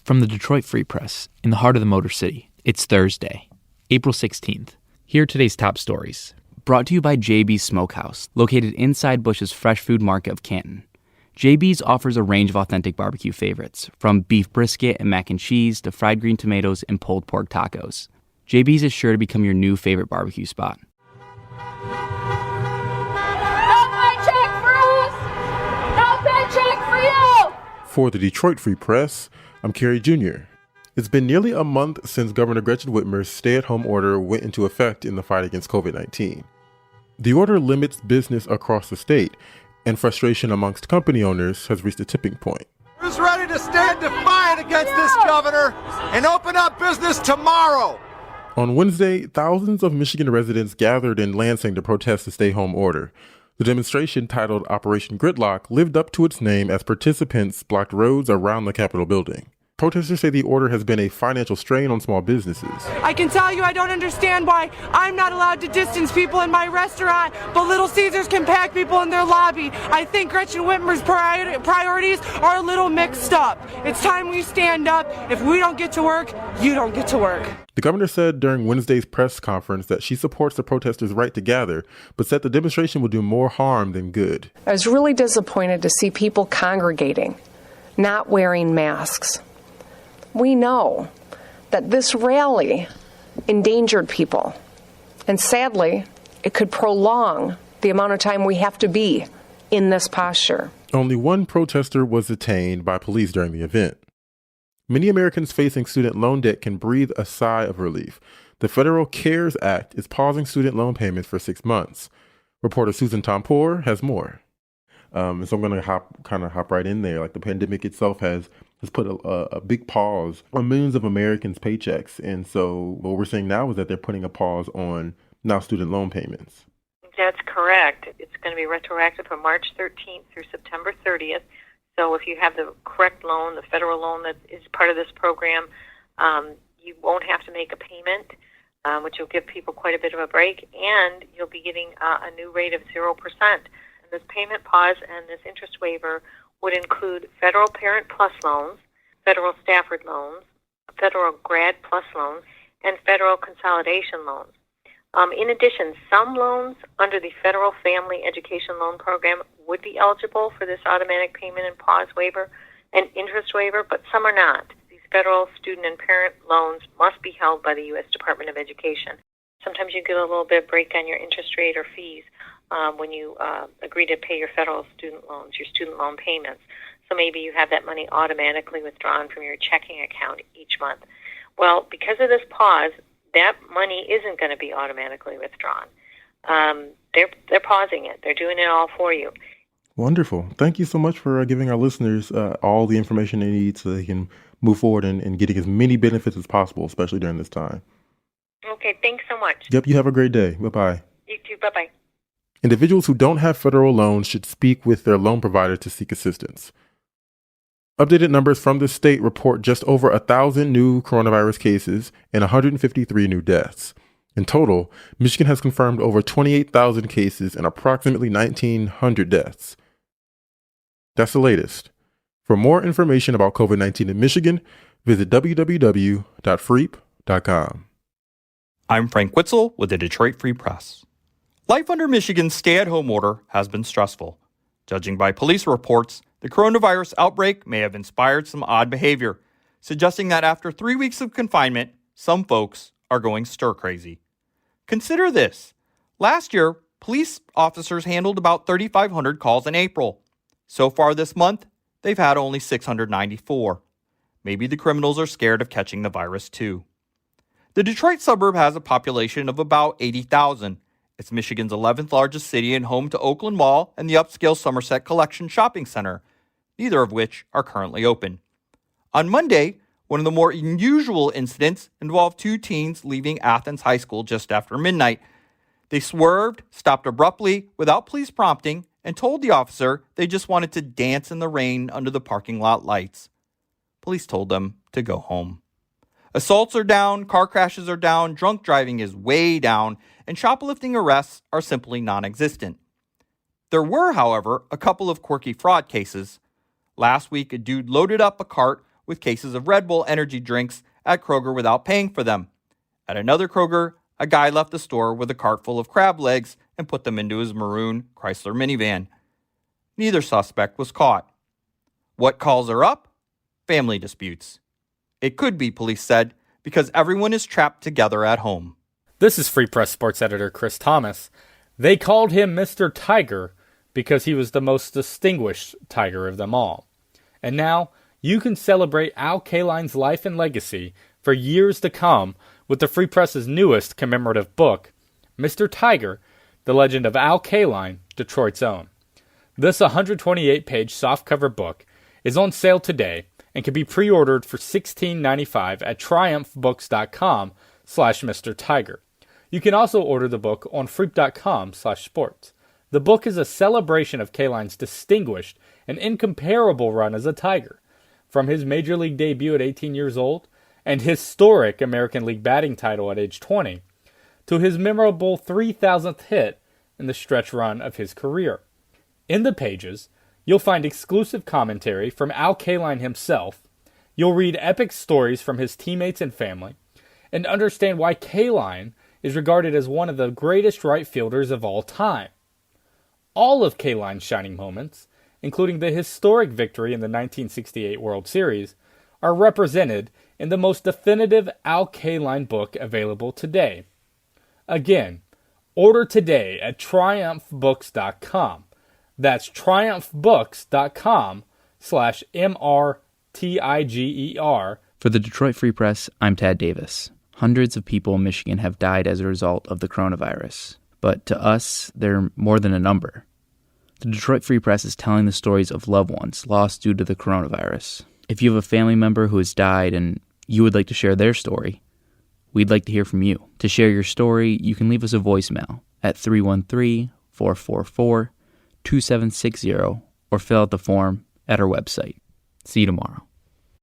From the Detroit Free Press, in the heart of the Motor City, it's Thursday, April 16th. Here are today's top stories. Brought to you by JB's Smokehouse, located inside Bush's Fresh Food Market of Canton. JB's offers a range of authentic barbecue favorites, from beef brisket and mac and cheese to fried green tomatoes and pulled pork tacos. JB's is sure to become your new favorite barbecue spot. No paycheck for us! No paycheck for you! For the Detroit Free Press, I'm Kerry Jr. It's been nearly a month since Governor Gretchen Whitmer's stay-at-home order went into effect in the fight against COVID-19. The order limits business across the state, and frustration amongst company owners has reached a tipping point. Who's ready to stand defiant against this governor and open up business tomorrow? On Wednesday, thousands of Michigan residents gathered in Lansing to protest the stay-home order. The demonstration, titled Operation Gridlock, lived up to its name as participants blocked roads around the Capitol building. Protesters say the order has been a financial strain on small businesses. I can tell you I don't understand why I'm not allowed to distance people in my restaurant, but Little Caesars can pack people in their lobby. I think Gretchen Whitmer's priorities are a little mixed up. It's time we stand up. If we don't get to work, you don't get to work. The governor said during Wednesday's press conference that she supports the protesters' right to gather, but said the demonstration will do more harm than good. I was really disappointed to see people congregating, not wearing masks. We know that this rally endangered people, and sadly, it could prolong the amount of time we have to be in this posture. Only one protester was detained by police during the event. Many Americans facing student loan debt can breathe a sigh of relief. The Federal CARES Act is pausing student loan payments for 6 months. Reporter Susan Tompour has more. So I'm going to hop right in there. Like, the pandemic itself has put a big pause on millions of Americans' paychecks. And so what we're seeing now is that they're putting a pause on now student loan payments. That's correct. It's going to be retroactive from March 13th through September 30th. So if you have the correct loan, the federal loan that is part of this program, you won't have to make a payment, which will give people quite a bit of a break, and you'll be getting a new rate of 0%. And this payment pause and this interest waiver would include federal Parent Plus loans, federal Stafford loans, federal Grad Plus loans, and federal consolidation loans. In addition, some loans under the Federal Family Education Loan Program would be eligible for this automatic payment and pause waiver and interest waiver, but some are not. These federal student and parent loans must be held by the U.S. Department of Education. Sometimes you get a little bit of break on your interest rate or fees when you agree to pay your federal student loans, your student loan payments. So maybe you have that money automatically withdrawn from your checking account each month. Well, because of this pause, that money isn't going to be automatically withdrawn. They're pausing it. They're doing it all for you. Wonderful. Thank you so much for giving our listeners all the information they need so they can move forward and getting as many benefits as possible, especially during this time. Okay, thanks so much. Yep, you have a great day. Bye-bye. You too. Bye-bye. Individuals who don't have federal loans should speak with their loan provider to seek assistance. Updated numbers from the state report just over 1,000 new coronavirus cases and 153 new deaths. In total, Michigan has confirmed over 28,000 cases and approximately 1,900 deaths. That's the latest. For more information about COVID-19 in Michigan, visit www.freep.com. I'm Frank Witzel with the Detroit Free Press. Life under Michigan's stay-at-home order has been stressful. Judging by police reports, the coronavirus outbreak may have inspired some odd behavior, suggesting that after 3 weeks of confinement, some folks are going stir-crazy. Consider this. Last year, police officers handled about 3,500 calls in April. So far this month, they've had only 694. Maybe the criminals are scared of catching the virus too. The Detroit suburb has a population of about 80,000. It's Michigan's 11th largest city and home to Oakland Mall and the upscale Somerset Collection Shopping Center, neither of which are currently open. On Monday, one of the more unusual incidents involved two teens leaving Athens High School just after midnight. They swerved, stopped abruptly without police prompting, and told the officer they just wanted to dance in the rain under the parking lot lights. Police told them to go home. Assaults are down, car crashes are down, drunk driving is way down, and shoplifting arrests are simply non-existent. There were, however, a couple of quirky fraud cases. Last week, a dude loaded up a cart with cases of Red Bull energy drinks at Kroger without paying for them. At another Kroger, a guy left the store with a cart full of crab legs and put them into his maroon Chrysler minivan. Neither suspect was caught. What calls are up? Family disputes. It could be, police said, because everyone is trapped together at home. This is Free Press Sports Editor Chris Thomas. They called him Mr. Tiger because he was the most distinguished Tiger of them all. And now you can celebrate Al Kaline's life and legacy for years to come with the Free Press's newest commemorative book, Mr. Tiger, The Legend of Al Kaline, Detroit's Own. This 128-page softcover book is on sale today and can be pre-ordered for $16.95 at triumphbooks.com/Mr. Tiger. You can also order the book on freep.com/sports. The book is a celebration of Kaline's distinguished and incomparable run as a Tiger, from his Major League debut at 18 years old and historic American League batting title at age 20, to his memorable 3,000th hit in the stretch run of his career. In the pages, you'll find exclusive commentary from Al Kaline himself, you'll read epic stories from his teammates and family, and understand why Kaline is regarded as one of the greatest right fielders of all time. All of Kaline's shining moments, including the historic victory in the 1968 World Series, are represented in the most definitive Al Kaline book available today. Again, order today at triumphbooks.com. That's triumphbooks.com/MRTIGER. For the Detroit Free Press, I'm Tad Davis. Hundreds of people in Michigan have died as a result of the coronavirus. But to us, they're more than a number. The Detroit Free Press is telling the stories of loved ones lost due to the coronavirus. If you have a family member who has died and you would like to share their story, we'd like to hear from you. To share your story, you can leave us a voicemail at 313-444-2760 or fill out the form at our website. See you tomorrow.